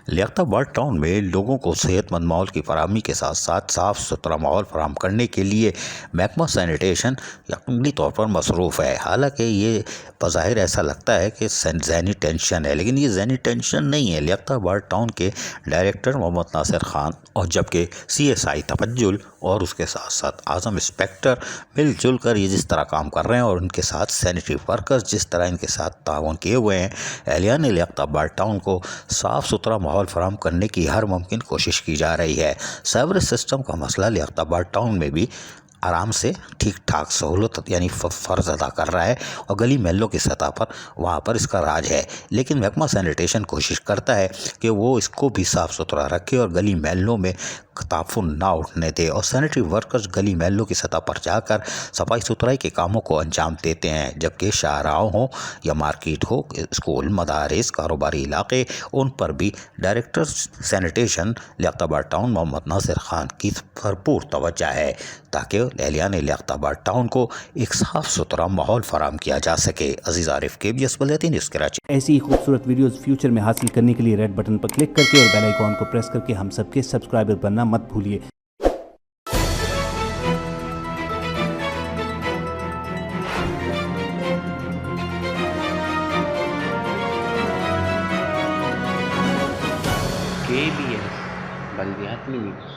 Liaquatabad town में लोगों को सेहतमंद माहौल की फराहमी के साथ साथ साफ़ सुथरा माहौल फराहम करने के लिए महकमा सैनिटेशन यकली तौर पर मसरूफ़ है। हालांकि ये बज़ाहिर ऐसा लगता है कि ज़हनी टेंशन है, लेकिन ये ज़हनी टेंशन नहीं है। लियाकताबाद टाउन के डायरेक्टर मोहम्मद नासिर खान और जबकि CSI तफज्जुल और उसके साथ साथ आज़म इंस्पेक्टर मिलजुल कर ये जिस तरह काम कर रहे हैं और उनके साथ सैनिटरी वर्कर्स जिस तरह इनके साथ ताउन किए हुए हैं, एहलियान लियाकताबाद टाउन को साफ़ सुथरा माहौल फराहम करने की हर मुमकिन कोशिश की जा रही है। सीवरेज सिस्टम का मसला लियाकताबाद टाउन में भी आराम से ठीक ठाक सहूलत यानी फ़र्ज़ अदा कर रहा है और गली महलों की सतह पर वहाँ पर इसका राज है। लेकिन महकमा सैनिटेशन कोशिश करता है कि वो इसको भी साफ़ सुथरा रखे और गली महलों में ताफुन ना उठने दे और सैनिटरी वर्कर्स गली महलों की सतह पर जाकर सफाई सुथराई के कामों को अंजाम देते हैं, जबकि शाहराहों हो या मार्केट हो, स्कूल, मदारिस, कारोबारी इलाके, उन पर भी director sanitation Liaquatabad town Mohammad Nasir Khan की भरपूर तवज्जो है ताकि एहलियान लियाकताबाद टाउन को एक साफ़ सुथरा माहौल फराहम किया जा सके। अजीज़ आरिफ, KBS वलयती न्यूज़ कराची। ऐसी ही खूबसूरत वीडियोस फ्यूचर में हासिल करने के लिए रेड बटन पर क्लिक करके और बेल आइकॉन को प्रेस करके हम सबके सब्सक्राइबर बनना मत भूलिए। KBS बल्दियाती न्यूज़।